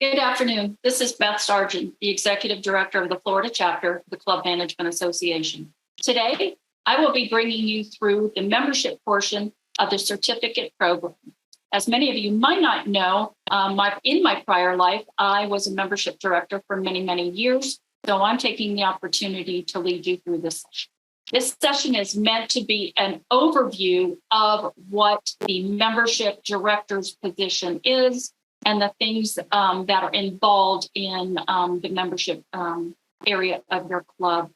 Good afternoon. This is Beth Sargent, the Executive Director of the Florida Chapter of the Club Management Association. Today, I will be bringing you through the membership portion of the certificate program. As many of you might not know, in my prior life, I was a membership director for many, many years. So I'm taking the opportunity to lead you through this session. This session is meant to be an overview of what the membership director's position is and the things that are involved in the membership area of your club.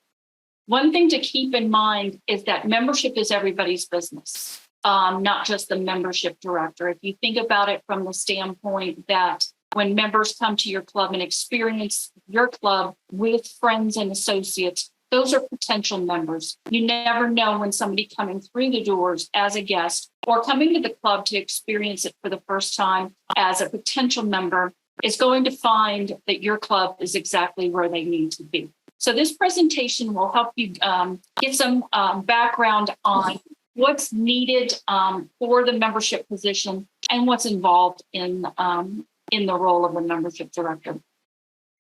One thing to keep in mind is that membership is everybody's business, not just the membership director. If you think about it from the standpoint that when members come to your club and experience your club with friends and associates, those are potential members. You never know when somebody coming through the doors as a guest or coming to the club to experience it for the first time as a potential member is going to find that your club is exactly where they need to be. So this presentation will help you give some background on what's needed for the membership position and what's involved in the role of a membership director.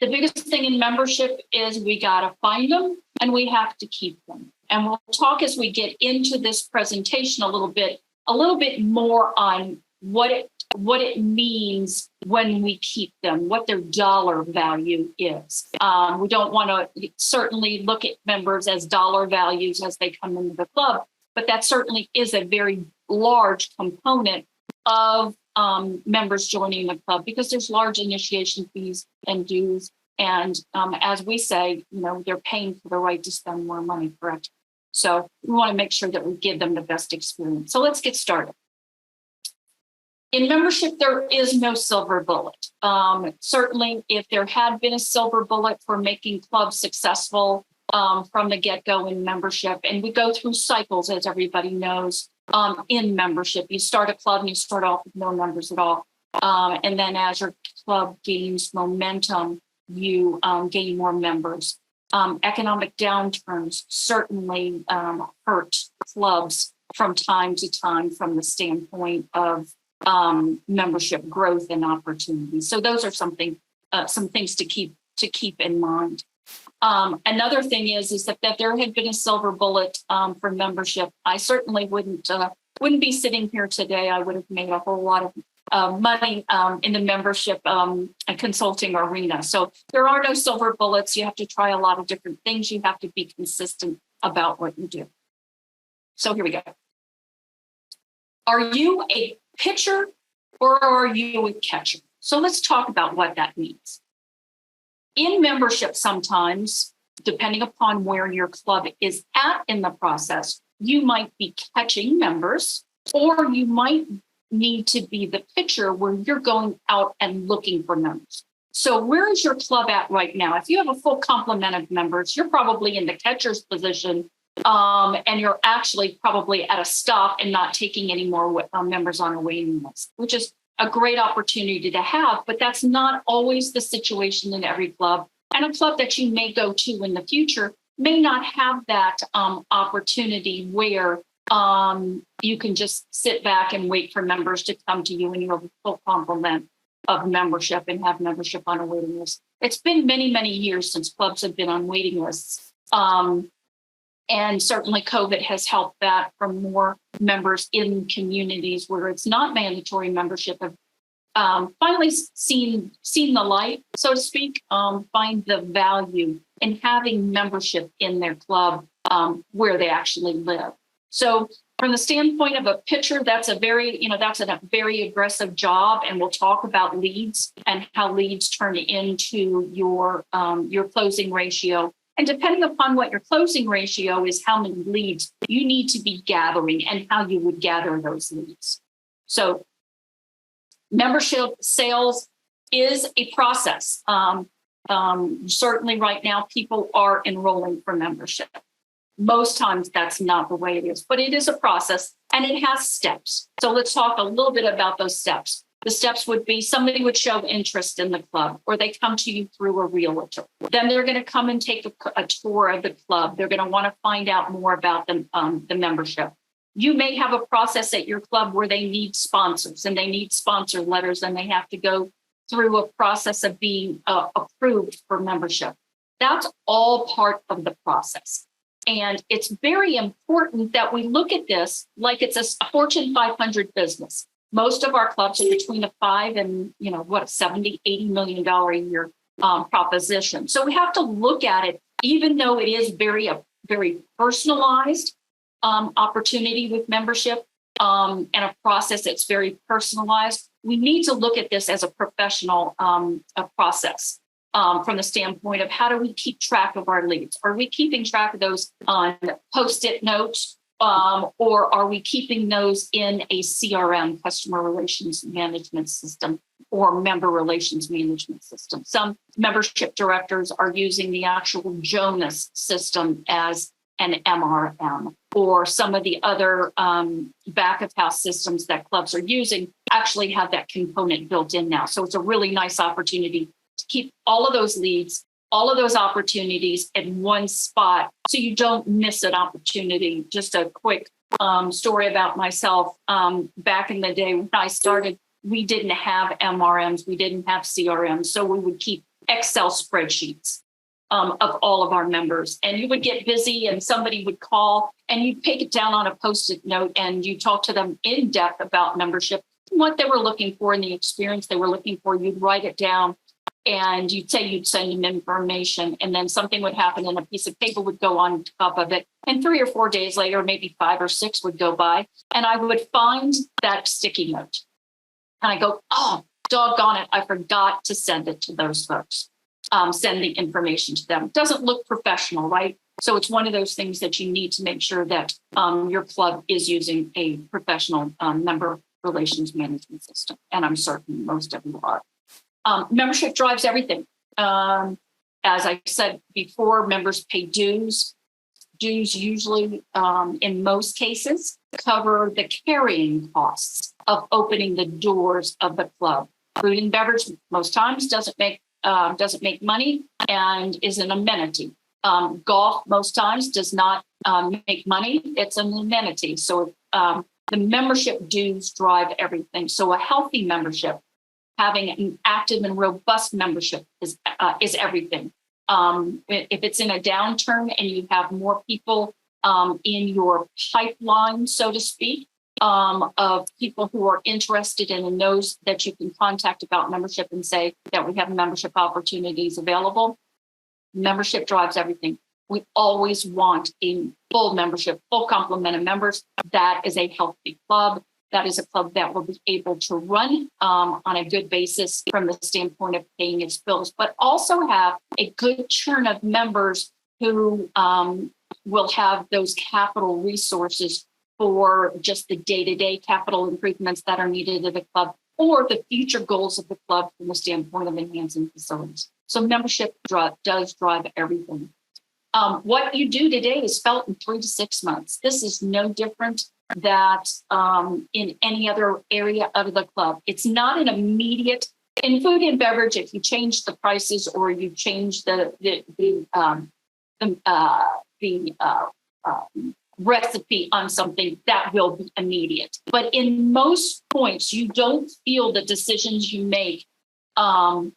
The biggest thing in membership is we got to find them and we have to keep them. And we'll talk as we get into this presentation a little bit more on what it means when we keep them, what their dollar value is. We don't want to certainly look at members as dollar values as they come into the club, but that certainly is a very large component of members joining the club because there's large initiation fees and dues. And as we say, they're paying for the right to spend more money, correct? So we want to make sure that we give them the best experience. So let's get started. In membership, there is no silver bullet. Certainly, if there had been a silver bullet for making clubs successful from the get-go in membership, and we go through cycles, as everybody knows, in membership. You start a club and you start off with no members at all. And then as your club gains momentum, you gain more members. Economic downturns certainly hurt clubs from time to time from the standpoint of membership growth and opportunity. So those are some things to keep in mind. Another thing is that there had been a silver bullet for membership. I certainly wouldn't be sitting here today. I would have made a whole lot of money in the membership and consulting arena. So there are no silver bullets. You have to try a lot of different things. You have to be consistent about what you do. So here we go. Are you a pitcher or are you a catcher? So let's talk about what that means. In membership, sometimes, depending upon where your club is at in the process, you might be catching members, or you might need to be the pitcher where you're going out and looking for members. So where is your club at right now? If you have a full complement of members, you're probably in the catcher's position, and you're actually probably at a stop and not taking any more members on a waiting list, which is a great opportunity to have, but that's not always the situation in every club. And a club that you may go to in the future may not have that opportunity where you can just sit back and wait for members to come to you and you have a full complement of membership and have membership on a waiting list. It's been many, many years since clubs have been on waiting lists. And certainly COVID has helped that from more members in communities where it's not mandatory membership have finally seen the light, so to speak, find the value in having membership in their club where they actually live. So from the standpoint of a pitcher, that's a very aggressive job. And we'll talk about leads and how leads turn into your closing ratio. And depending upon what your closing ratio is, how many leads you need to be gathering and how you would gather those leads. So membership sales is a process. Certainly right now, people are enrolling for membership. Most times that's not the way it is, but it is a process and it has steps. So let's talk a little bit about those steps. The steps would be somebody would show interest in the club, or they come to you through a realtor. Then they're going to come and take a tour of the club. They're going to want to find out more about the membership. You may have a process at your club where they need sponsors and they need sponsor letters and they have to go through a process of being approved for membership. That's all part of the process. And it's very important that we look at this like it's a Fortune 500 business. Most of our clubs are between a 5 and, 70, $80 million a year proposition. So we have to look at it, even though it is very personalized opportunity with membership and a process that's very personalized. We need to look at this as a professional process from the standpoint of how do we keep track of our leads? Are we keeping track of those on Post-it notes? Or are we keeping those in a CRM, customer relations management system, or member relations management system? Some membership directors are using the actual Jonas system as an MRM, or some of the other back of house systems that clubs are using actually have that component built in now. So it's a really nice opportunity to keep all of those leads, all of those opportunities in one spot so you don't miss an opportunity. Just a quick story about myself. Back in the day when I started, we didn't have MRMs, we didn't have CRMs, so we would keep Excel spreadsheets of all of our members. And you would get busy and somebody would call and you'd take it down on a Post-it note and you talk to them in depth about membership, what they were looking for and the experience they were looking for. You'd write it down. And you'd say you'd send them information, and then something would happen and a piece of paper would go on top of it. And 3 or 4 days later, maybe 5 or 6 would go by, and I would find that sticky note. And I go, oh, doggone it, I forgot to send it to those folks, send the information to them. It doesn't look professional, right? So it's one of those things that you need to make sure that your club is using a professional member relations management system. And I'm certain most of you are. Membership drives everything. As I said before, members pay dues. Dues usually, in most cases, cover the carrying costs of opening the doors of the club. Food and beverage most times doesn't make money and is an amenity. Golf most times does not make money. It's an amenity. So the membership dues drive everything. So a healthy membership, having an active and robust membership is everything. If it's in a downturn and you have more people in your pipeline, so to speak, of people who are interested in and those that you can contact about membership and say that we have membership opportunities available, membership drives everything. We always want a full membership, full complement of members. That is a healthy club. That is a club that will be able to run on a good basis from the standpoint of paying its bills, but also have a good churn of members who will have those capital resources for just the day-to-day capital improvements that are needed at the club or the future goals of the club from the standpoint of enhancing facilities. So membership does drive everything. What you do today is felt in 3 to 6 months. This is no different that in any other area of the club. It's not an immediate. In food and beverage, if you change the prices or you change the recipe on something, that will be immediate. But in most points, you don't feel the decisions you make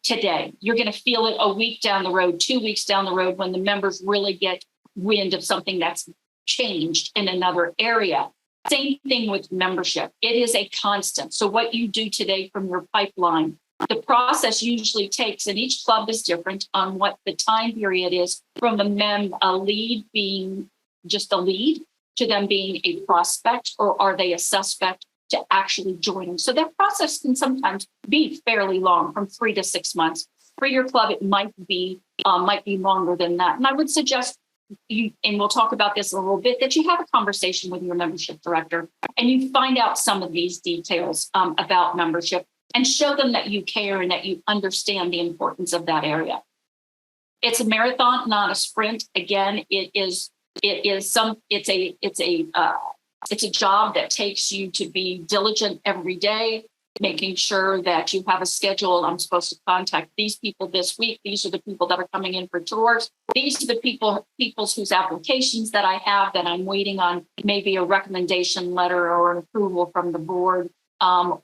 today. You're going to feel it a week down the road, 2 weeks down the road, when the members really get wind of something that's changed in another area. Same thing with membership. It is a constant. So what you do today from your pipeline, the process usually takes, and each club is different on what the time period is from a lead being just a lead to them being a prospect, or are they a suspect to actually joining. So that process can sometimes be fairly long, from 3 to 6 months. For your club, it might be longer than that. And I would suggest you, and we'll talk about this a little bit, that you have a conversation with your membership director and you find out some of these details about membership and show them that you care and that you understand the importance of that area. It's a marathon, not a sprint. Again, it's a job that takes you to be diligent every day, making sure that you have a schedule. I'm supposed to contact these people this week. These are the people that are coming in for tours. These are the people whose applications that I have that I'm waiting on, maybe a recommendation letter or an approval from the board.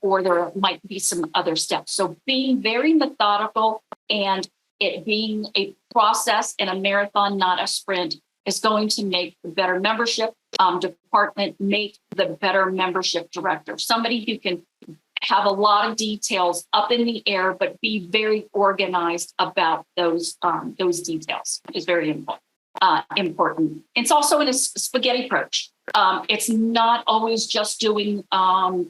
or there might be some other steps. So being very methodical and it being a process and a marathon, not a sprint, is going to make the better membership department, make the better membership director, somebody who can have a lot of details up in the air, but be very organized about those details is very important. It's also in a spaghetti approach. It's not always just doing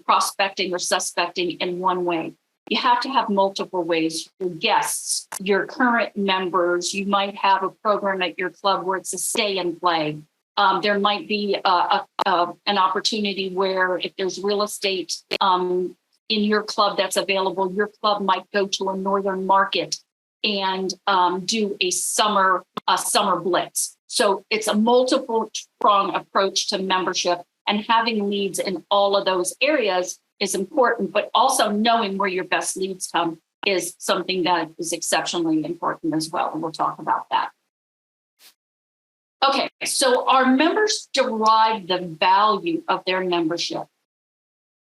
prospecting or suspecting in one way. You have to have multiple ways. Your guests, your current members, you might have a program at your club where it's a stay and play. There might be an opportunity where if there's real estate in your club that's available, your club might go to a northern market and do a summer blitz. So it's a multiple prong approach to membership, and having leads in all of those areas is important, but also knowing where your best leads come is something that is exceptionally important as well. And we'll talk about that. Okay, so our members derive the value of their membership,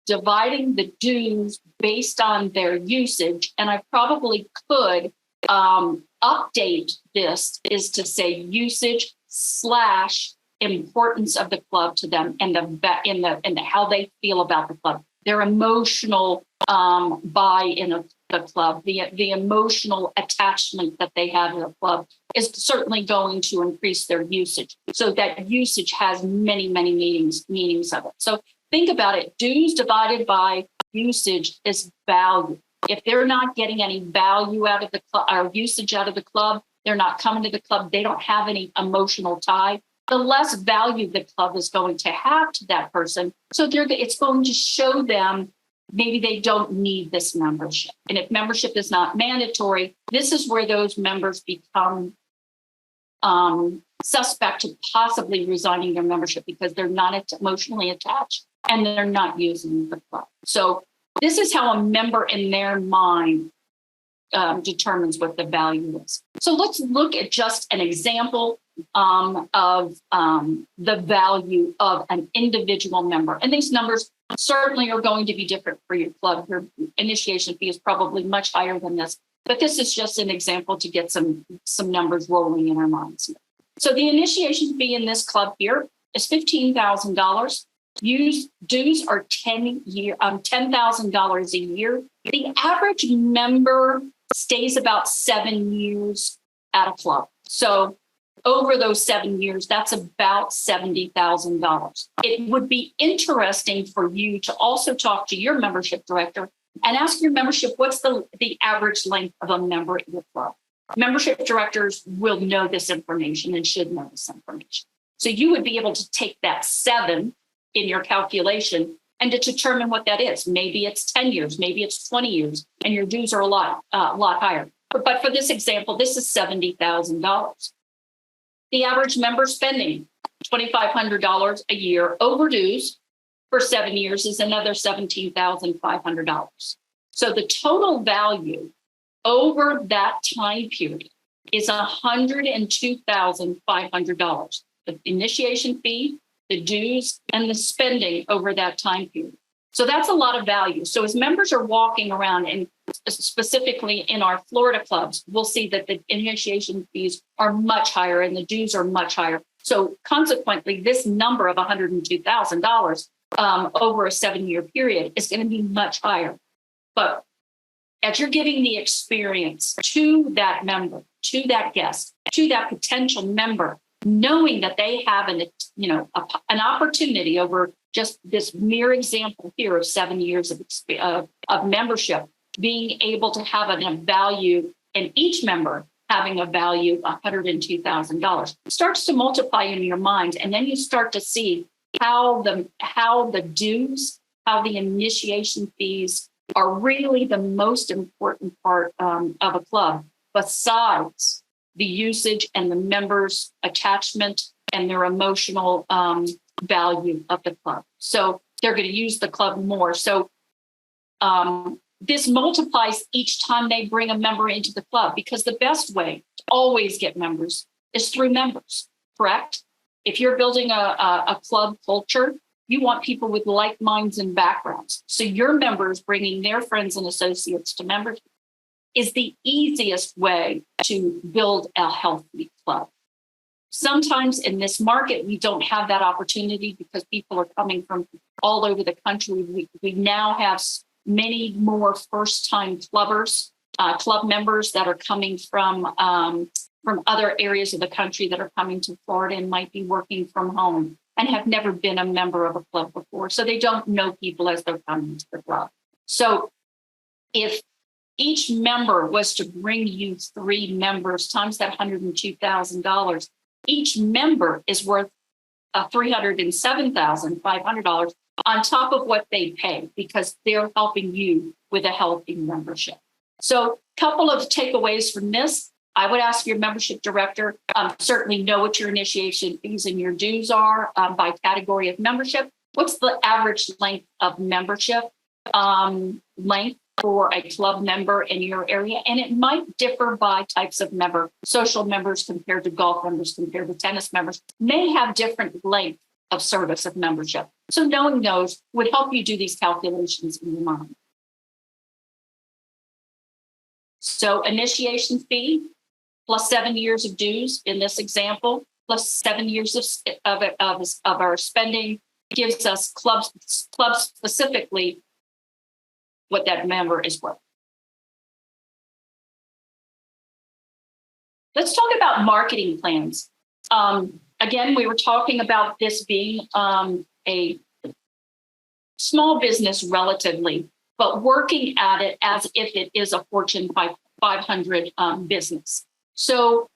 dividing the dues based on their usage. And I probably could update this is to say usage / importance of the club to them and the how they feel about the club, their emotional buy-in of the club, the emotional attachment that they have to the club is certainly going to increase their usage. So that usage has many meanings of it. So think about it. Dues divided by usage is value. If they're not getting any value out of the club or usage out of the club, they're not coming to the club, they don't have any emotional tie, the less value the club is going to have to that person. So it's going to show them maybe they don't need this membership. And if membership is not mandatory, this is where those members become suspect to possibly resigning their membership because they're not emotionally attached and they're not using the club. So this is how a member in their mind determines what the value is. So let's look at just an example of the value of an individual member. And these numbers certainly are going to be different for your club. Your initiation fee is probably much higher than this, but this is just an example to get some numbers rolling in our minds. So the initiation fee in this club here is $15,000. Dues are $10,000 a year. The average member stays about 7 years at a club. So over those 7 years, that's about $70,000. It would be interesting for you to also talk to your membership director and ask your membership, what's the average length of a member at your club? Membership directors will know this information and should know this information. So you would be able to take that 7 in your calculation and to determine what that is. Maybe it's 10 years, maybe it's 20 years, and your dues are a lot higher. But for this example, this is $70,000. The average member spending $2,500 a year over dues for 7 years is another $17,500. So the total value over that time period is $102,500. The initiation fee, the dues, and the spending over that time period. So that's a lot of value. So as members are walking around, and specifically in our Florida clubs, we'll see that the initiation fees are much higher and the dues are much higher. So consequently, this number of $102,000 over a 7-year period is going to be much higher. But as you're giving the experience to that member, to that guest, to that potential member, knowing that they have an opportunity over just this mere example here of 7 years of membership, being able to have a value, and each member having a value of $102,000 starts to multiply in your mind, and then you start to see how the dues, how the initiation fees are really the most important part of a club, besides the usage and the members' attachment and their emotional value of the club. So they're going to use the club more. So this multiplies each time they bring a member into the club, because the best way to always get members is through members, correct? If you're building a club culture, You want people with like minds and backgrounds. So your members bringing their friends and associates to membership is the easiest way to build a healthy club. Sometimes in this market, we don't have that opportunity because people are coming from all over the country. We now have many more first-time clubbers, club members that are coming from other areas of the country that are coming to Florida and might be working from home and have never been a member of a club before. So they don't know people as they're coming to the club. So if each member was to bring you 3 members times that $102,000, each member is worth $307,500 on top of what they pay because they're helping you with a healthy membership. So a couple of takeaways from this. I would ask your membership director, certainly know what your initiation fees and your dues are by category of membership. What's the average length of membership length for a club member in your area? And it might differ by types of member. Social members compared to golf members compared to tennis members may have different length of service of membership. So knowing those would help you do these calculations in your mind. So initiation fee plus 7 years of dues in this example, plus 7 years of our spending gives us clubs specifically what that member is worth. Let's talk about marketing plans. Again, we were talking about this being a small business relatively, but working at it as if it is a Fortune 500 business. So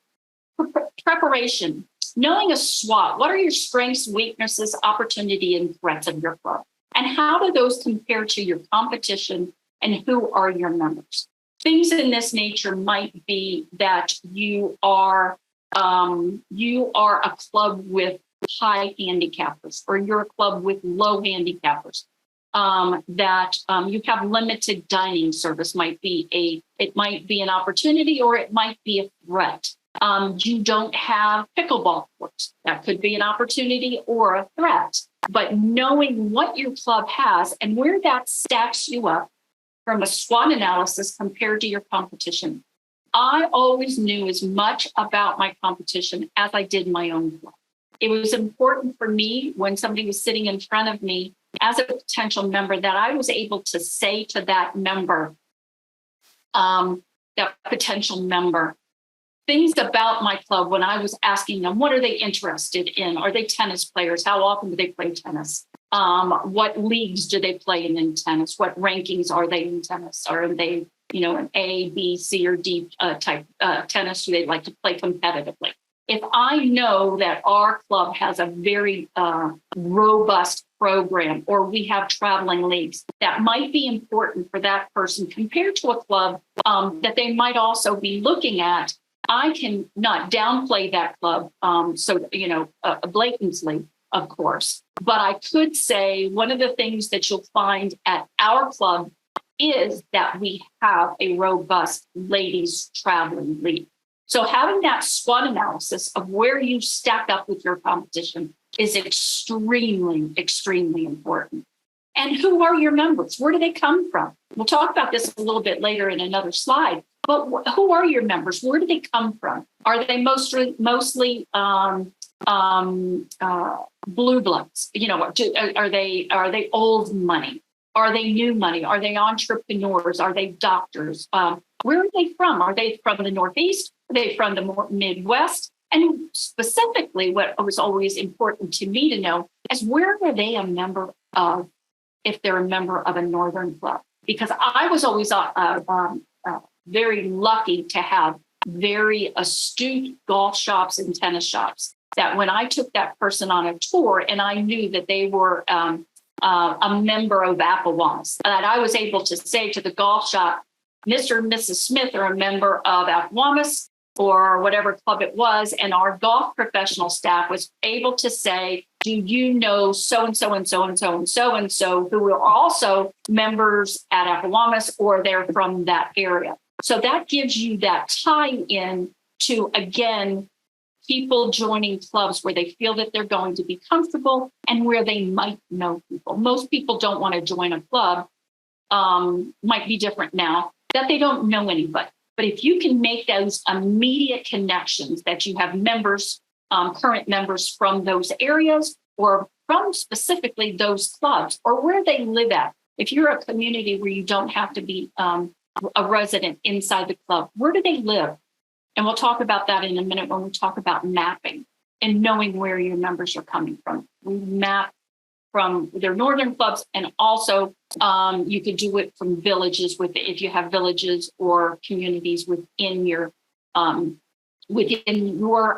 preparation, knowing a SWOT, what are your strengths, weaknesses, opportunity, and threats of your club? And how do those compare to your competition and who are your members? Things in this nature might be that you are a club with high handicappers, or you're a club with low handicappers. That you have limited dining service might be an opportunity, or it might be a threat. You don't have pickleball courts. That could be an opportunity or a threat. But knowing what your club has and where that stacks you up from a SWOT analysis compared to your competition. I always knew as much about my competition as I did my own club. It was important for me when somebody was sitting in front of me as a potential member that I was able to say to that member, that potential member, things about my club when I was asking them, what are they interested in? Are they tennis players? How often do they play tennis? What leagues do they play in tennis? What rankings are they in tennis? Are they, an A, B, C, or D type tennis? Do they like to play competitively? If I know that our club has a very robust program, or we have traveling leagues, that might be important for that person compared to a club that they might also be looking at. I can not downplay that club, blatantly, of course, but I could say one of the things that you'll find at our club is that we have a robust ladies traveling league. So having that SWOT analysis of where you stack up with your competition is extremely, extremely important. And who are your members? Where do they come from? We'll talk about this a little bit later in another slide. But who are your members? Where do they come from? Are they mostly blue bloods? Are they old money? Are they new money? Are they entrepreneurs? Are they doctors? Where are they from? Are they from the Northeast? Are they from the Midwest? And specifically, what was always important to me to know is where are they a member of, if they're a member of a Northern club? Because I was always very lucky to have very astute golf shops and tennis shops that when I took that person on a tour and I knew that they were a member of Appowamus, that I was able to say to the golf shop, Mr. and Mrs. Smith are a member of Appowamus or whatever club it was. And our golf professional staff was able to say, do you know so-and-so and so-and-so and so-and-so who are also members at Appowamus, or they're from that area? So that gives you that tie in to, again, people joining clubs where they feel that they're going to be comfortable and where they might know people. Most people don't want to join a club, might be different now, that they don't know anybody. But if you can make those immediate connections that you have members, current members from those areas or from specifically those clubs or where they live at. If you're a community where you don't have to be a resident inside the club, where do they live? And we'll talk about that in a minute when we talk about mapping and knowing where your members are coming from. We map from their northern clubs, and also you could do it from villages if you have villages or communities within your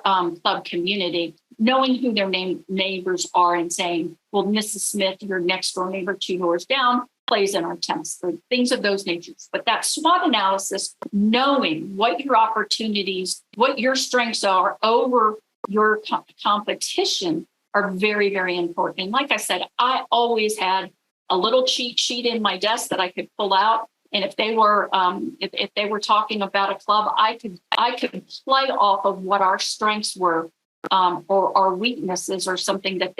club community, knowing who their neighbors are and saying, well, Mrs. Smith, your next door neighbor 2 doors down, plays in our tennis league, things of those natures. But that SWOT analysis, knowing what your opportunities, what your strengths are over your competition are very, very important. And like I said, I always had a little cheat sheet in my desk that I could pull out. And if they were if they were talking about a club, I could play off of what our strengths were or our weaknesses or something that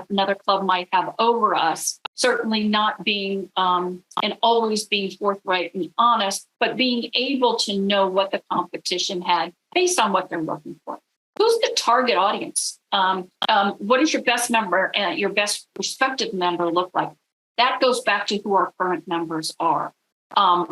another club might have over us. Certainly not being and always being forthright and honest, but being able to know what the competition had based on what they're looking for. Who's the target audience? What does your best member and your best prospective member look like? That goes back to who our current members are,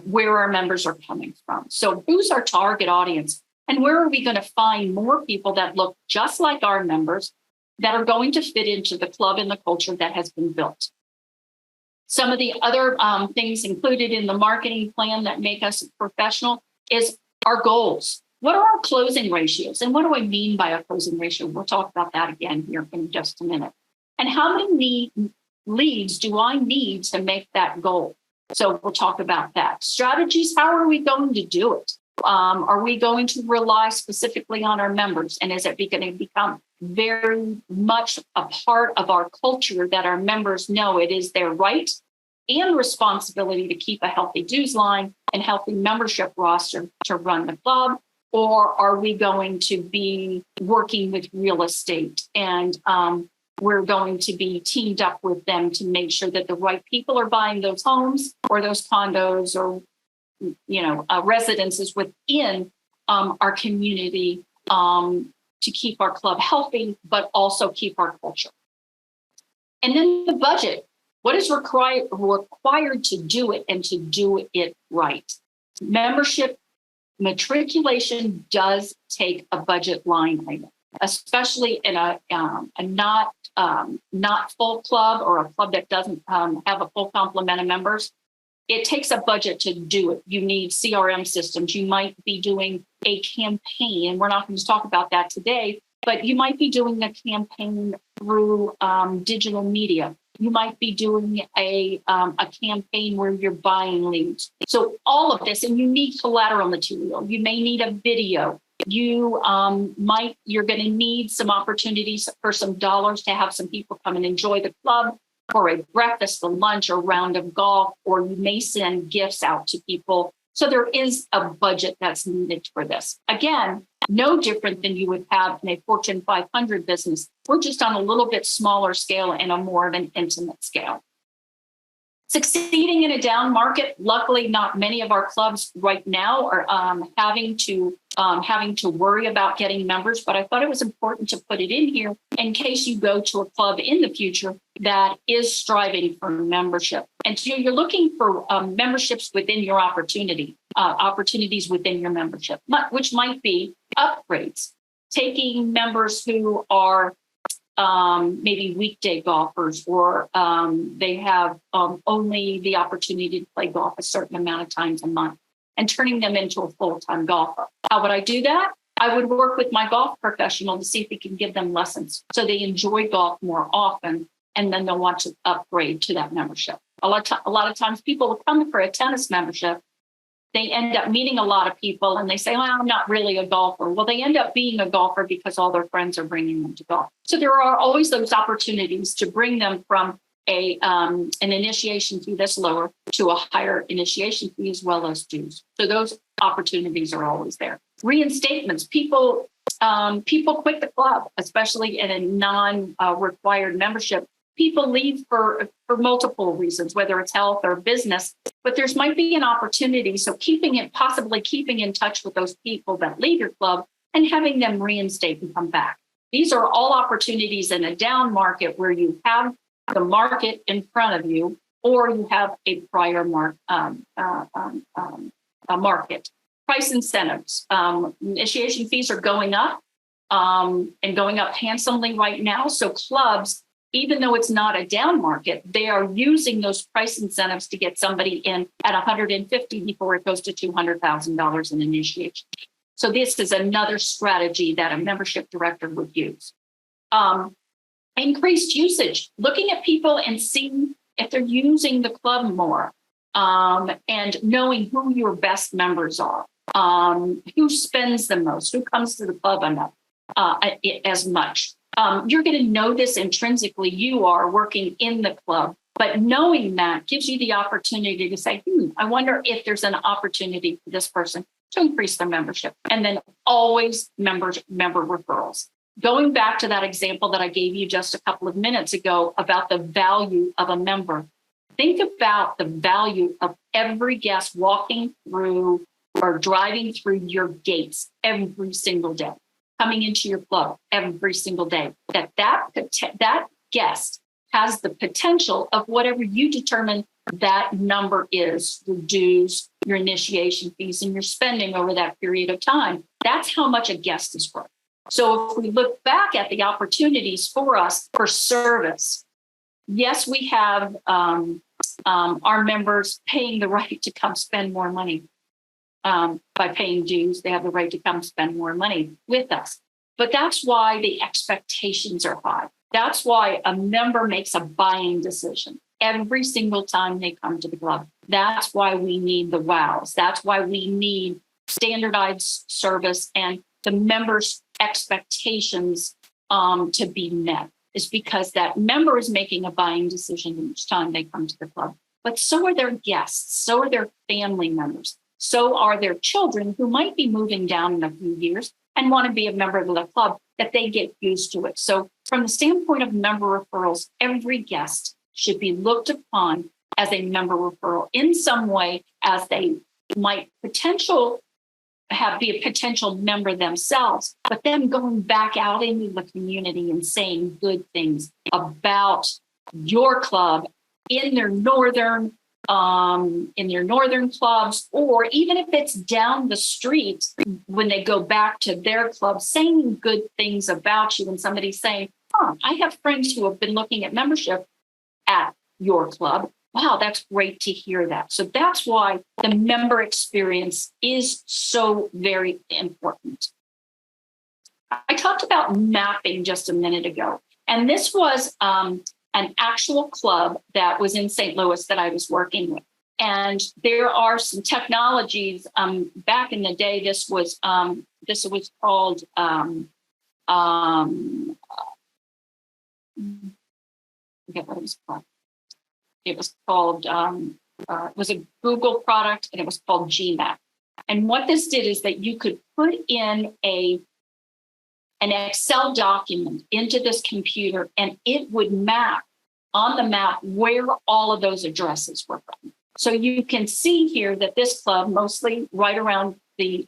where our members are coming from. So who's our target audience? And where are we going to find more people that look just like our members that are going to fit into the club and the culture that has been built? Some of the other things included in the marketing plan that make us professional is our goals. What are our closing ratios? And what do I mean by a closing ratio? We'll talk about that again here in just a minute. And how many leads do I need to make that goal? So we'll talk about that. Strategies, how are we going to do it? Are we going to rely specifically on our members? And is it going to become very much a part of our culture that our members know it is their right and responsibility to keep a healthy dues line and healthy membership roster to run the club? Or are we going to be working with real estate and we're going to be teamed up with them to make sure that the right people are buying those homes or those condos or residences within our community to keep our club healthy, but also keep our culture. And then the budget. What is required to do it and to do it right? Membership matriculation does take a budget line item, especially in a not full club or a club that doesn't have a full complement of members. It takes a budget to do it. You need CRM systems. You might be doing a campaign, and we're not going to talk about that today, but you might be doing a campaign through digital media. You might be doing a campaign where you're buying leads. So all of this, and you need collateral material. You may need a video. You're going to need some opportunities for some dollars to have some people come and enjoy the club for a breakfast, a lunch, a round of golf, or you may send gifts out to people. So there is a budget that's needed for this. Again, no different than you would have in a Fortune 500 business. We're just on a little bit smaller scale and a more of an intimate scale. Succeeding in a down market, luckily, not many of our clubs right now are having to worry about getting members, but I thought it was important to put it in here in case you go to a club in the future that is striving for membership. And so you're looking for memberships within your opportunities within your membership, which might be upgrades, taking members who are maybe weekday golfers or they have only the opportunity to play golf a certain amount of times a month and turning them into a full-time golfer. How would I do that? I would work with my golf professional to see if we can give them lessons so they enjoy golf more often and then they'll want to upgrade to that membership. A lot of times people will come for a tennis membership. They end up meeting a lot of people and they say, well, I'm not really a golfer. Well, they end up being a golfer because all their friends are bringing them to golf. So there are always those opportunities to bring them from an initiation fee that's lower to a higher initiation fee as well as dues. So those opportunities are always there. Reinstatements. People People quit the club, especially in a non-required membership. People leave for multiple reasons, whether it's health or business, but there's might be an opportunity. So possibly keeping in touch with those people that leave your club and having them reinstate and come back. These are all opportunities in a down market where you have the market in front of you, or you have a prior market. Price incentives, initiation fees are going up and going up handsomely right now. So clubs, even though it's not a down market, they are using those price incentives to get somebody in at $150 before it goes to $200,000 in initiation. So this is another strategy that a membership director would use. Increased usage, looking at people and seeing if they're using the club more, and knowing who your best members are, who spends the most, who comes to the club enough, as much. You're going to know this intrinsically. You are working in the club, but knowing that gives you the opportunity to say, I wonder if there's an opportunity for this person to increase their membership. And then always member referrals. Going back to that example that I gave you just a couple of minutes ago about the value of a member, think about the value of every guest walking through or driving through your gates every single day, coming into your club every single day, that guest has the potential of whatever you determine that number is, your dues, your initiation fees, and your spending over that period of time. That's how much a guest is worth. So if we look back at the opportunities for us for service, yes, we have our members paying the right to come spend more money. By paying dues, they have the right to come spend more money with us. But that's why the expectations are high. That's why a member makes a buying decision every single time they come to the club. That's why we need the wows. That's why we need standardized service and the members' expectations to be met. Is because that member is making a buying decision each time they come to the club. But so are their guests, so are their family members, so are their children who might be moving down in a few years and want to be a member of the club, that they get used to it. So from the standpoint of member referrals, every guest should be looked upon as a member referral in some way, as they might be a potential member themselves, but then going back out into the community and saying good things about your club in their northern clubs, or even if it's down the street when they go back to their club, saying good things about you. And somebody's saying, I have friends who have been looking at membership at your club. Wow, that's great to hear that. So that's why the member experience is so very important. I talked about mapping just a minute ago, and this was an actual club that was in St. Louis that I was working with. And there are some technologies. Back in the day, this was called. I forget what it was called. It was called, it was a Google product, and it was called GMAP. And what this did is that you could put in an Excel document into this computer, and it would map on the map where all of those addresses were from. So you can see here that this club, mostly right around the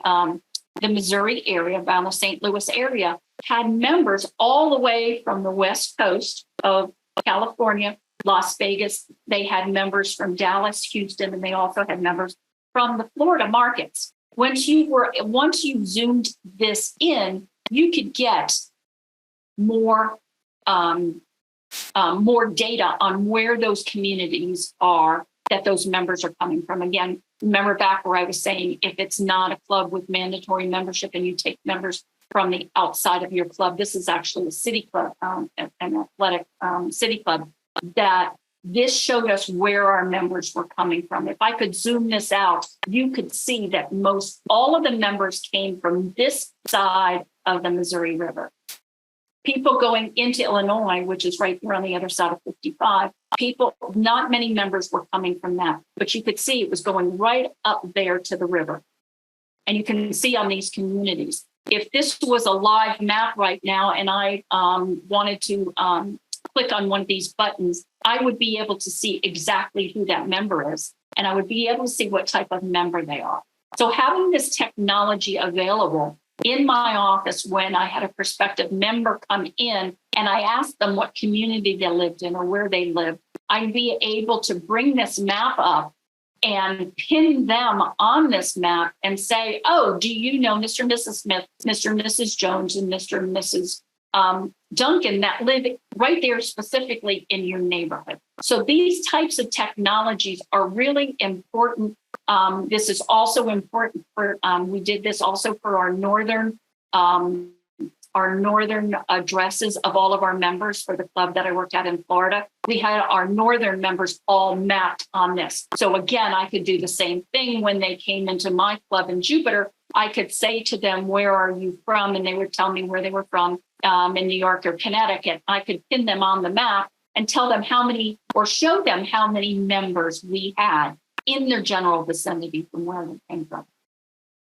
Missouri area, around the St. Louis area, had members all the way from the West Coast of California, Las Vegas. They had members from Dallas, Houston, and they also had members from the Florida markets. Once you zoomed this in, you could get more data on where those communities are that those members are coming from. Again, remember back where I was saying, if it's not a club with mandatory membership and you take members from the outside of your club, this is actually a city club, an athletic city club, that this showed us where our members were coming from. If I could zoom this out, you could see that all of the members came from this side of the Missouri River. People going into Illinois, which is right here on the other side of 55, not many members were coming from that, but you could see it was going right up there to the river. And you can see on these communities. if this was a live map right now and I wanted to click on one of these buttons, I would be able to see exactly who that member is. And I would be able to see what type of member they are. So having this technology available in my office when I had a prospective member come in and I asked them what community they lived in or where they lived, I'd be able to bring this map up and pin them on this map and say, oh, do you know Mr. and Mrs. Smith, Mr. and Mrs. Jones, and Mr. and Mrs. Duncan that live right there specifically in your neighborhood? So these types of technologies are really important. This is also important for, we did this also for our northern addresses of all of our members for the club that I worked at in Florida. We had our northern members all mapped on this. So again, I could do the same thing when they came into my club in Jupiter. I could say to them, where are you from? And they would tell me where they were from in New York or Connecticut. I could pin them on the map and tell them how many, or show them how many members we had in their general vicinity from where they came from.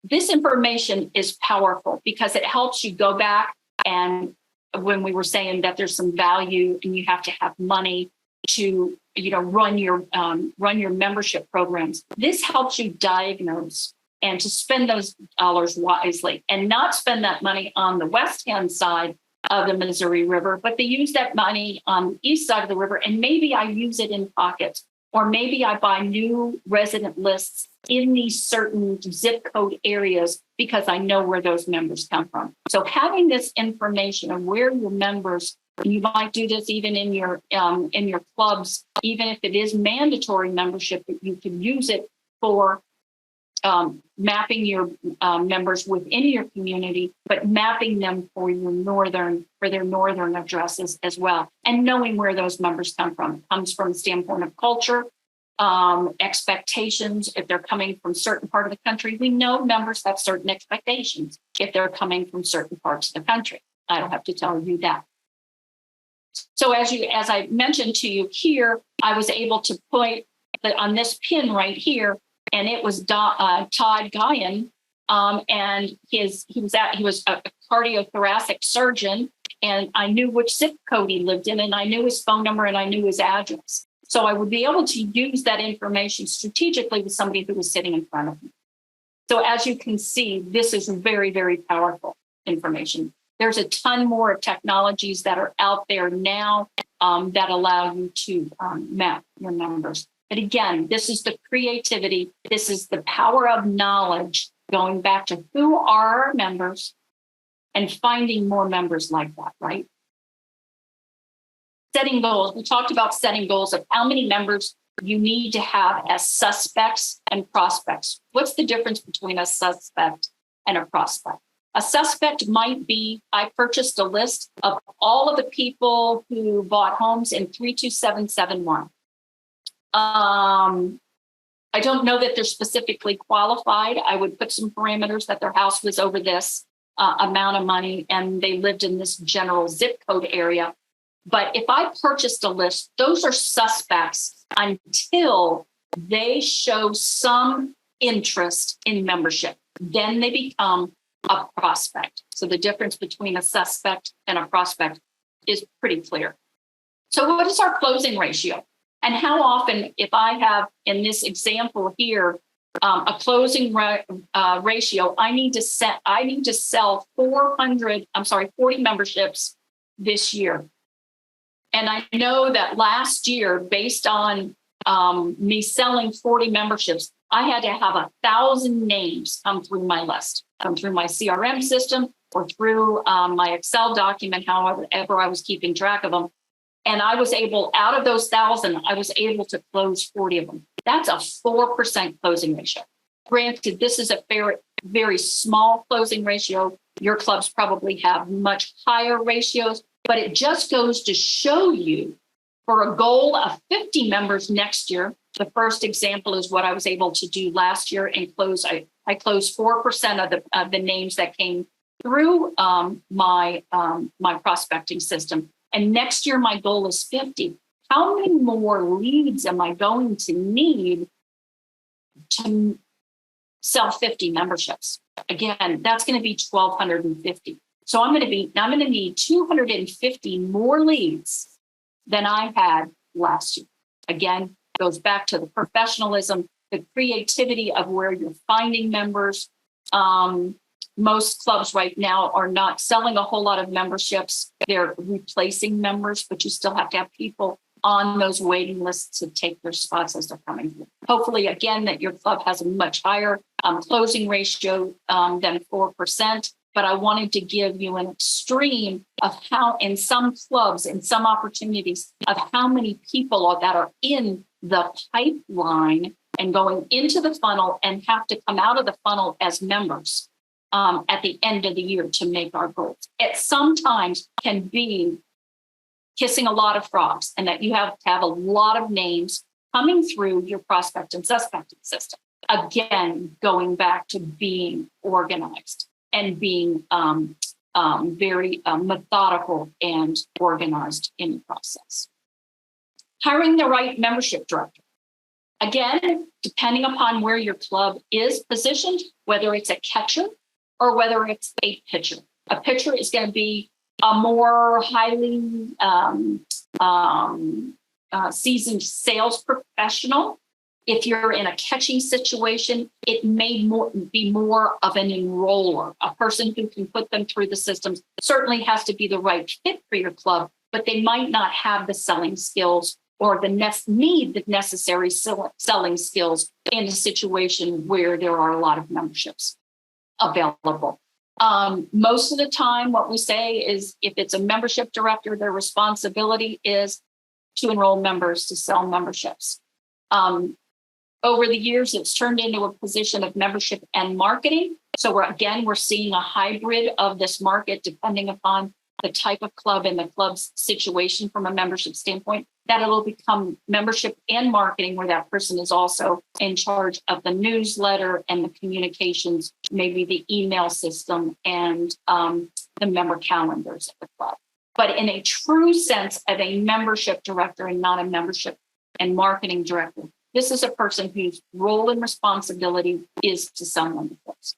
This information is powerful because it helps you go back, and when we were saying that there's some value and you have to have money to, run your membership programs, this helps you diagnose and to spend those dollars wisely and not spend that money on the west-hand side of the Missouri River, but they use that money on the east side of the river, and maybe I use it in pockets, or maybe I buy new resident lists in these certain zip code areas because I know where those members come from. So having this information of where your members, and you might do this even in your clubs, even if it is mandatory membership, that you can use it for mapping your members within your community, but mapping them for their northern addresses as well, and knowing where those members come from. It comes from the standpoint of culture, expectations. If they're coming from certain part of the country, we know members have certain expectations if they're coming from certain parts of the country. I don't have to tell you that. So as I mentioned to you here, I was able to point on this pin right here, and it was Todd Guyan, and he was a cardiothoracic surgeon, and I knew which zip code he lived in, and I knew his phone number, and I knew his address. So I would be able to use that information strategically with somebody who was sitting in front of me. So as you can see, this is very, very powerful information. There's a ton more technologies that are out there now that allow you to map your numbers. But again, this is the creativity. This is the power of knowledge, going back to who are our members and finding more members like that, right? Setting goals. We talked about setting goals of how many members you need to have as suspects and prospects. What's the difference between a suspect and a prospect? A suspect might be, I purchased a list of all of the people who bought homes in 32771. I don't know that they're specifically qualified. I would put some parameters that their house was over this amount of money and they lived in this general zip code area. But if I purchased a list, those are suspects until they show some interest in membership. Then they become a prospect. So the difference between a suspect and a prospect is pretty clear. So what is our closing ratio? And how often, if I have in this example here, a closing ratio, I need to sell 40 memberships this year. And I know that last year, based on me selling 40 memberships, I had to have 1,000 names come through my list, come through my CRM system or through my Excel document, however I was keeping track of them. And I was able, out of those 1,000, I was able to close 40 of them. That's a 4% closing ratio. Granted, this is a very small closing ratio. Your clubs probably have much higher ratios, but it just goes to show you, for a goal of 50 members next year, the first example is what I was able to do last year and close. I closed 4% of the names that came through my prospecting system. And next year, my goal is 50. How many more leads am I going to need to sell 50 memberships. Again, that's going to be 1,250. So I'm going to need 250 more leads than I had last year. Again, goes back to the professionalism, the creativity of where you're finding members. Most clubs right now are not selling a whole lot of memberships. They're replacing members, but you still have to have people on those waiting lists to take their spots as they're coming through. Hopefully, again, that your club has a much higher closing ratio than 4%. But I wanted to give you an extreme of how in some clubs, in some opportunities, of how many people that are in the pipeline and going into the funnel and have to come out of the funnel as members at the end of the year to make our goals. It sometimes can be kissing a lot of frogs, and that you have to have a lot of names coming through your prospect and suspecting system. Again, going back to being organized and being very methodical and organized in the process. Hiring the right membership director. Again, depending upon where your club is positioned, whether it's a catcher or whether it's a pitcher. A pitcher is going to be a more highly seasoned sales professional. If you're in a catching situation, it may be more of an enroller, a person who can put them through the systems. Certainly has to be the right fit for your club, but they might not have the selling skills or the necessary selling skills in a situation where there are a lot of memberships available. Most of the time, what we say is if it's a membership director, their responsibility is to enroll members, to sell memberships. Over the years, it's turned into a position of membership and marketing. So we're seeing a hybrid of this market depending upon the type of club and the club's situation from a membership standpoint, that it'll become membership and marketing where that person is also in charge of the newsletter and the communications, maybe the email system and the member calendars of the club. But in a true sense of a membership director and not a membership and marketing director, this is a person whose role and responsibility is to sell memberships.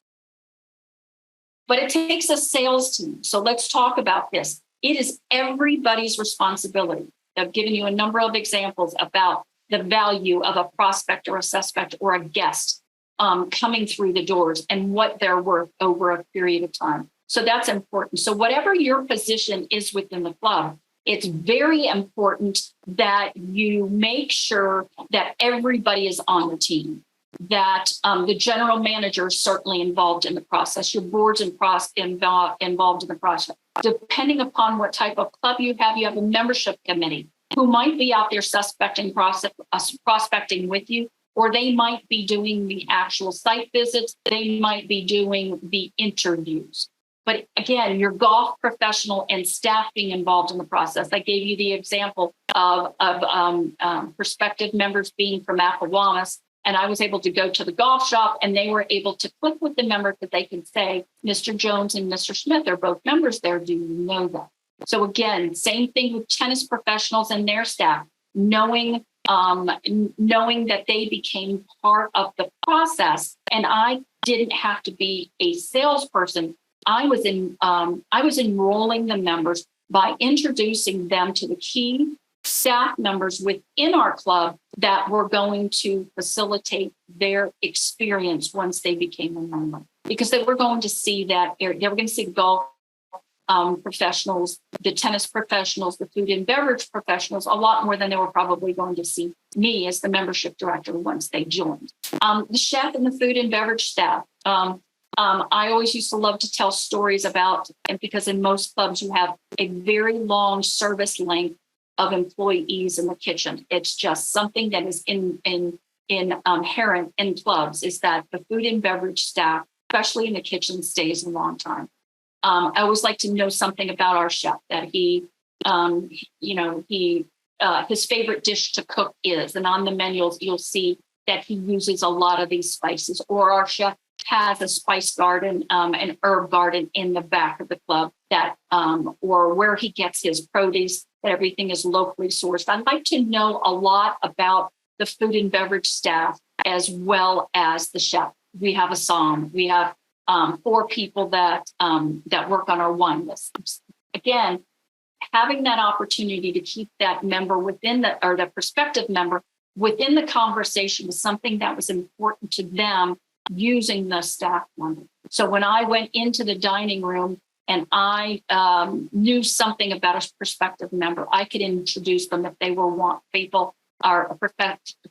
But it takes a sales team. So let's talk about this. It is everybody's responsibility. I've given you a number of examples about the value of a prospect or a suspect or a guest coming through the doors and what they're worth over a period of time. So that's important. So whatever your position is within the club, it's very important that you make sure that everybody is on the team, that the general manager is certainly involved in the process, your board's involved in the process. Depending upon what type of club you have a membership committee who might be out there prospecting with you, or they might be doing the actual site visits, they might be doing the interviews. But again, your golf professional and staff being involved in the process. I gave you the example of prospective members being from Appowamus, and I was able to go to the golf shop and they were able to click with the member that they can say, Mr. Jones and Mr. Smith are both members there. Do you know that? So again, same thing with tennis professionals and their staff, knowing that they became part of the process. And I didn't have to be a salesperson. I was enrolling the members by introducing them to the key staff members within our club that were going to facilitate their experience once they became a member, because they were going to see that they were going to see the golf professionals, the tennis professionals, the food and beverage professionals, a lot more than they were probably going to see me as the membership director once they joined. The chef and the food and beverage staff. I always used to love to tell stories about, and because in most clubs you have a very long service length of employees in the kitchen. It's just something that is inherent in clubs, is that the food and beverage staff, especially in the kitchen, stays a long time. I always like to know something about our chef, that his favorite dish to cook is, and on the menus you'll see that he uses a lot of these spices, or our chef has a spice garden, an herb garden in the back of the club, that or where he gets his produce, that everything is locally sourced. I'd like to know a lot about the food and beverage staff as well as the chef. we have a psalm. We have 4 people that work on our wine list. Again, having that opportunity to keep that member within the prospective member within the conversation was something that was important to them using the staff member. So when I went into the dining room and I knew something about a prospective member, I could introduce them if they were people are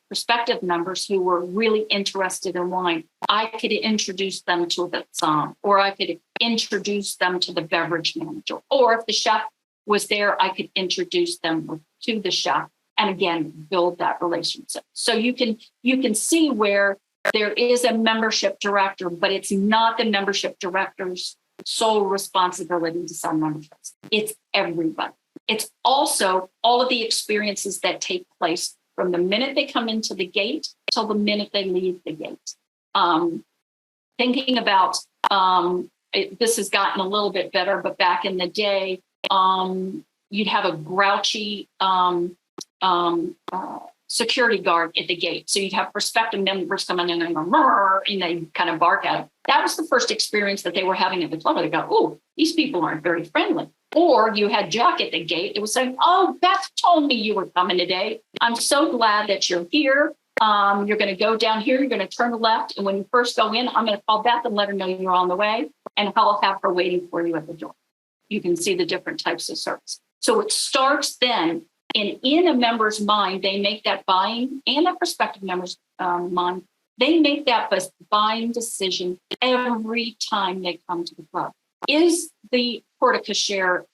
prospective members who were really interested in wine. I could introduce them to the psalm, or I could introduce them to the beverage manager, or if the chef was there, I could introduce them to the chef, and again, build that relationship. So you can see where there is a membership director, but it's not the membership director's sole responsibility to sell memberships. It's everybody. It's also all of the experiences that take place from the minute they come into the gate till the minute they leave the gate. Thinking about this has gotten a little bit better, but back in the day, you'd have a grouchy security guard at the gate. So you'd have prospective members coming in and go, and they kind of bark at them. That was the first experience that they were having at the club. They go, oh, these people aren't very friendly. Or you had Jack at the gate. It was saying, oh, Beth told me you were coming today. I'm so glad that you're here. You're going to go down here. You're going to turn left. And when you first go in, I'm going to call Beth and let her know you're on the way. And I'll have her waiting for you at the door. You can see the different types of service. So it starts then. And in a member's mind, they make that buying, and a prospective member's mind, they make that buying decision every time they come to the club. Is the porte-cochere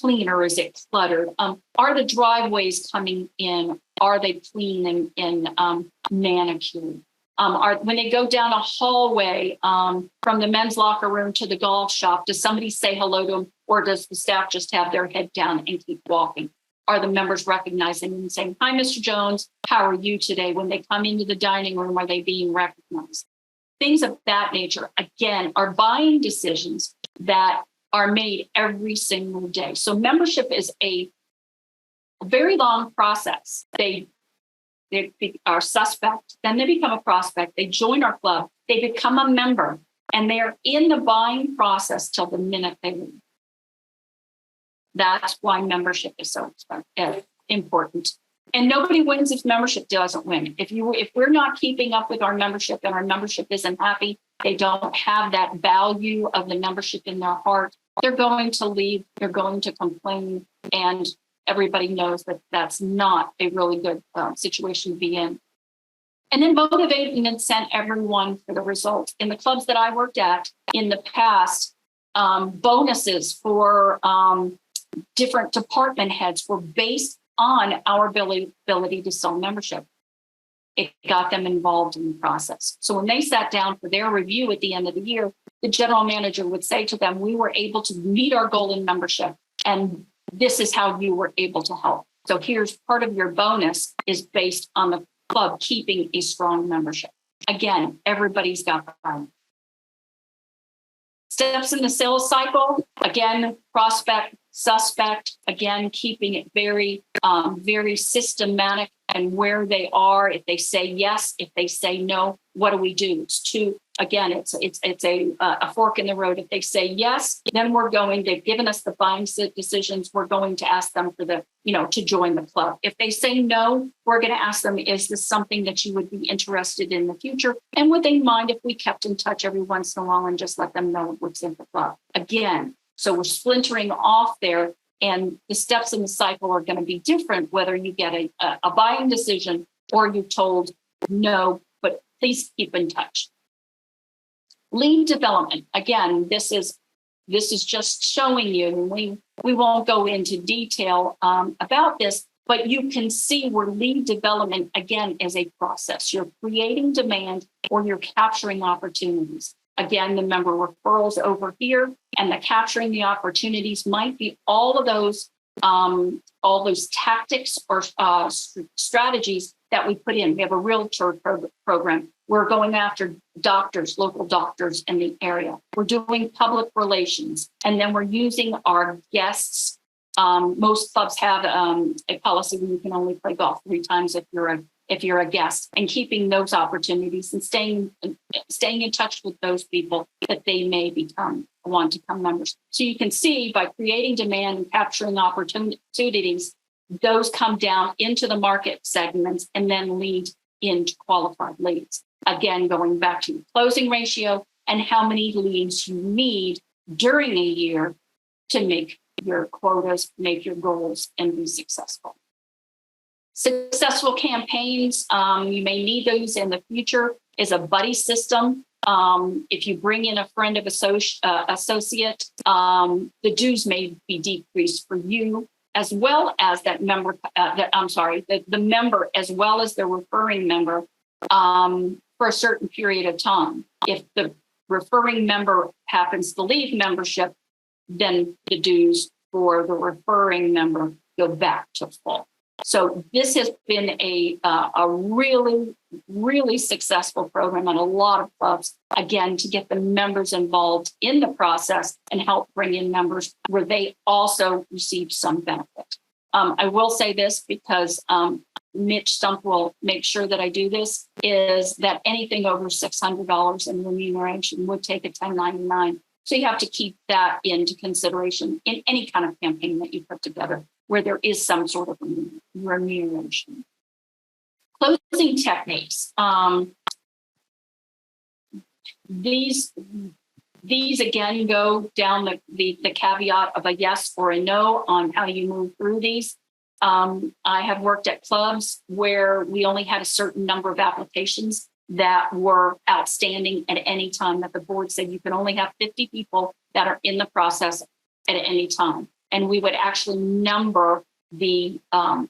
clean, or is it cluttered? Are the driveways coming in? Are they clean and manicured? When they go down a hallway from the men's locker room to the golf shop, does somebody say hello to them, or does the staff just have their head down and keep walking? Are the members recognizing them and saying, hi, Mr. Jones, how are you today? When they come into the dining room, are they being recognized? Things of that nature, again, are buying decisions that are made every single day. So membership is a very long process. They are suspect, then they become a prospect, they join our club, they become a member, and they're in the buying process till the minute they leave. That's why membership is so important. And nobody wins if membership doesn't win. If we're not keeping up with our membership and our membership isn't happy, they don't have that value of the membership in their heart, they're going to leave, they're going to complain, and everybody knows that that's not a really good situation to be in. And then motivate and incent everyone for the results. In the clubs that I worked at in the past, bonuses for different department heads were based on our ability to sell membership. It got them involved in the process. So when they sat down for their review at the end of the year, the general manager would say to them, we were able to meet our goal in membership, and this is how you were able to help. So here's part of your bonus is based on the club keeping a strong membership. Again, everybody's got the fun. Steps in the sales cycle, again, prospect, suspect, again, keeping it very, very systematic and where they are. If they say yes, if they say no, what do we do? It's a fork in the road. If they say yes, then they've given us the buying decisions. We're going to ask them to join the club. If they say no, we're going to ask them, is this something that you would be interested in the future? And would they mind if we kept in touch every once in a while and just let them know what's in the club? Again, so we're splintering off there, and the steps in the cycle are going to be different, whether you get a buying decision or you're told no, but please keep in touch. Lead development. Again, this is just showing you, we won't go into detail about this, but you can see where lead development, again, is a process. You're creating demand or you're capturing opportunities. Again, the member referrals over here, and the capturing the opportunities might be all those tactics or strategies that we put in. We have a realtor program. We're going after doctors, local doctors in the area. We're doing public relations, and then we're using our guests. Most clubs have a policy where you can only play golf 3 times if you're if you're a guest, and keeping those opportunities and staying in touch with those people that they may want to become members. So you can see by creating demand and capturing opportunities, those come down into the market segments and then lead into qualified leads. Again, going back to closing ratio and how many leads you need during a year to make your quotas, make your goals, and be successful. Successful campaigns, you may need those in the future, is a buddy system. If you bring in a friend of associate, the dues may be decreased for you, as well as that member, the member, as well as the referring member, for a certain period of time. If the referring member happens to leave membership, then the dues for the referring member go back to full. So this has been a really, really successful program on a lot of clubs, again, to get the members involved in the process and help bring in members where they also receive some benefit. I will say this because Mitch Stump will make sure that I do this, is that anything over $600 in remuneration would take a 1099. So you have to keep that into consideration in any kind of campaign that you put together where there is some sort of remuneration. Closing techniques. These again go down the caveat of a yes or a no on how you move through these. I have worked at clubs where we only had a certain number of applications that were outstanding at any time, that the board said you can only have 50 people that are in the process at any time. And we would actually number the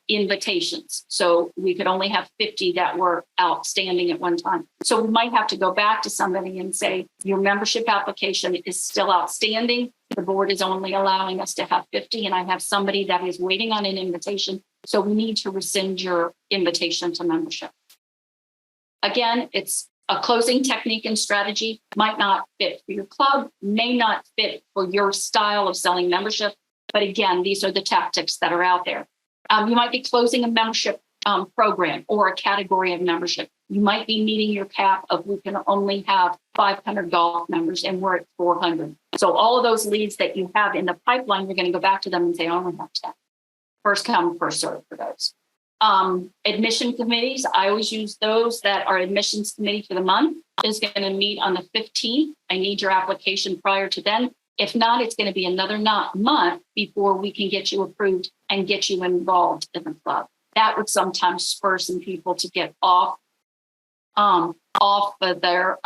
invitations. So we could only have 50 that were outstanding at one time. So we might have to go back to somebody and say, your membership application is still outstanding. The board is only allowing us to have 50, and I have somebody that is waiting on an invitation. So we need to rescind your invitation to membership. Again, it's a closing technique and strategy, might not fit for your club, may not fit for your style of selling membership. But again, these are the tactics that are out there. You might be closing a membership program or a category of membership. You might be meeting your cap of we can only have 500 golf members and we're at 400. So all of those leads that you have in the pipeline, you're going to go back to them and say, I only have 10. First come, first serve for those. Admission committees, I always use those that are admissions committee for the month is going to meet on the 15th. I need your application prior to then. If not, it's going to be another month before we can get you approved and get you involved in the club. That would sometimes spur some people to get off of their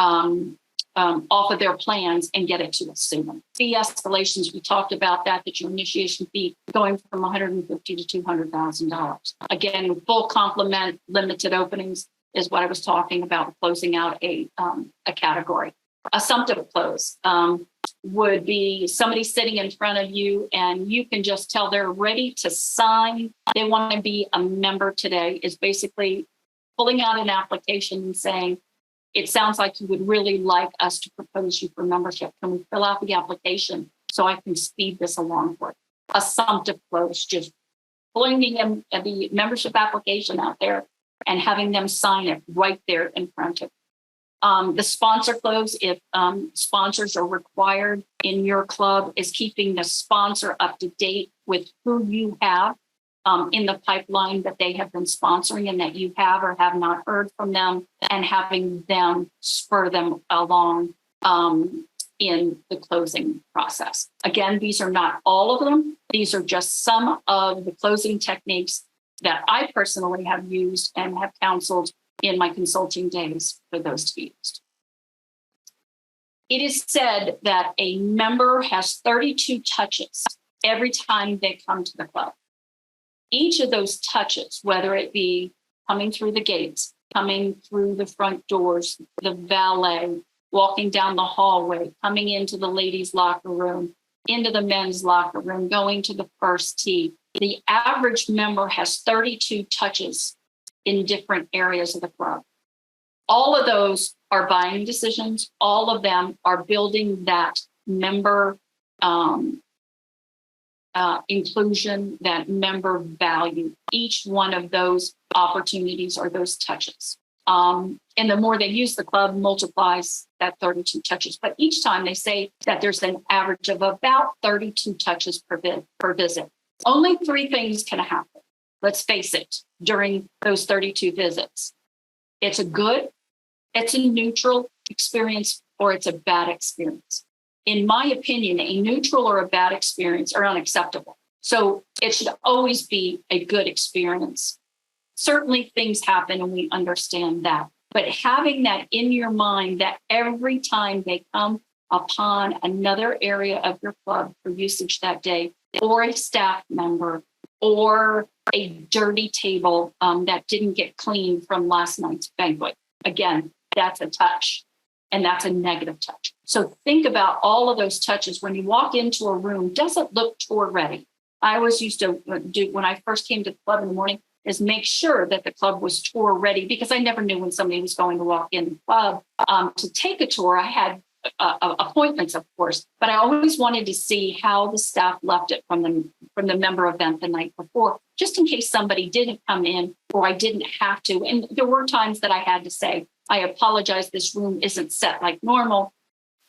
plans and get it to us sooner. Fee escalations, we talked about that your initiation fee going from $150,000 to $200,000. Again, with full complement, limited openings is what I was talking about, closing out a category. Assumptive close would be somebody sitting in front of you and you can just tell they're ready to sign. They want to be a member today, is basically pulling out an application and saying, it sounds like you would really like us to propose you for membership. Can we fill out the application so I can speed this along for it? Assumptive close, just pulling the membership application out there and having them sign it right there in front of you. The sponsor close, if sponsors are required in your club, is keeping the sponsor up to date with who you have in the pipeline that they have been sponsoring and that you have or have not heard from them, and having them spur them along in the closing process. Again, these are not all of them. These are just some of the closing techniques that I personally have used and have counseled in my consulting days for those to be used. It is said that a member has 32 touches every time they come to the club. Each of those touches, whether it be coming through the gates, coming through the front doors, the valet, walking down the hallway, coming into the ladies' locker room, into the men's locker room, going to the first tee, the average member has 32 touches in different areas of the club. All of those are buying decisions. All of them are building that member inclusion, that member value each one of those opportunities or those touches. And the more they use the club multiplies that 32 touches. But each time they say that there's an average of about 32 touches per visit. Only three things can happen. Let's face it, during those 32 visits. It's a good, it's a neutral experience, or it's a bad experience. In my opinion, a neutral or a bad experience are unacceptable. So it should always be a good experience. Certainly things happen and we understand that. But having that in your mind that every time they come upon another area of your club for usage that day, or a staff member, or a dirty table that didn't get cleaned from last night's banquet, again, that's a touch. And that's a negative touch. So think about all of those touches. When you walk into a room, does it look tour ready? I always used to do, when I first came to the club in the morning, is make sure that the club was tour ready, because I never knew when somebody was going to walk in the club. To take a tour, I had appointments, of course, but I always wanted to see how the staff left it from the member event the night before, just in case somebody didn't come in or I didn't have to. And there were times that I had to say, I apologize, this room isn't set like normal,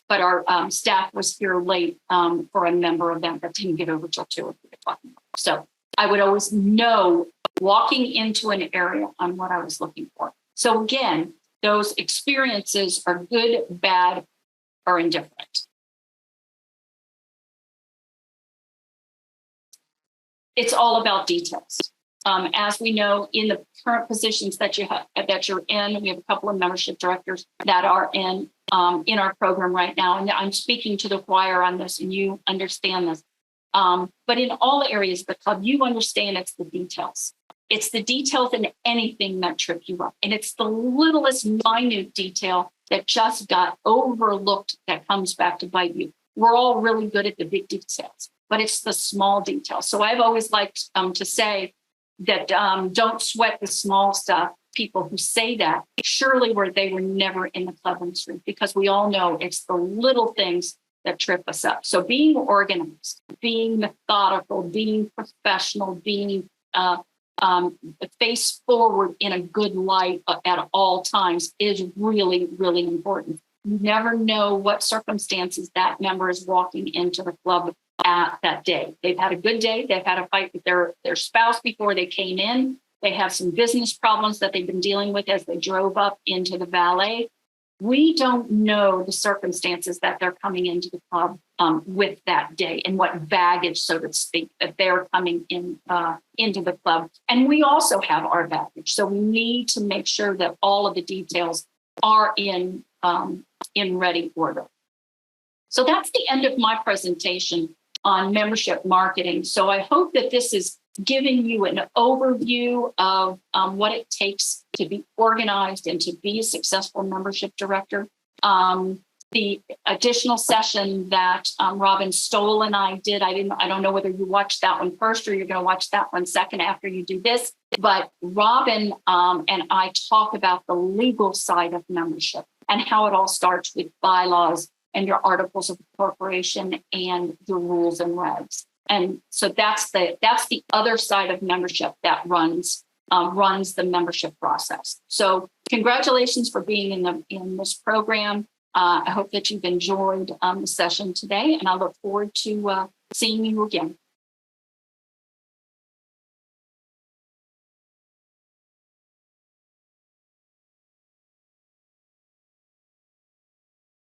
but our staff was here late for a member event that didn't get over till 2 or 3 o'clock. So I would always know walking into an area on what I was looking for. So again, those experiences are good, bad, or indifferent. It's all about details. As we know, in the current positions that you're in, we have a couple of membership directors that are in our program right now, and I'm speaking to the choir on this, and you understand this. But in all areas of the club, you understand it's the details. It's the details in anything that trip you up, and it's the littlest minute detail that just got overlooked that comes back to bite you. We're all really good at the big details, but it's the small details. So I've always liked to say that don't sweat the small stuff. People who say that surely they were never in the club industry, because we all know it's the little things that trip us up. So being organized, being methodical, being professional, being face forward in a good light at all times is really, really important. You never know what circumstances that member is walking into the club at that day. They've had a good day. They've had a fight with their spouse before they came in. They have some business problems that they've been dealing with as they drove up into the valet. We don't know the circumstances that they're coming into the club with that day, and what baggage, so to speak, that they're coming in into the club. And we also have our baggage. So we need to make sure that all of the details are in ready order. So that's the end of my presentation on membership marketing. So I hope that this is giving you an overview of what it takes to be organized and to be a successful membership director. The additional session that Robin Stoll and I did, I don't know whether you watched that one first or you're going to watch that one second after you do this, but Robin and I talk about the legal side of membership and how it all starts with bylaws and your articles of incorporation and your rules and regs. And so that's the other side of membership that runs the membership process. So congratulations for being in this program. I hope that you've enjoyed the session today, and I look forward to seeing you again.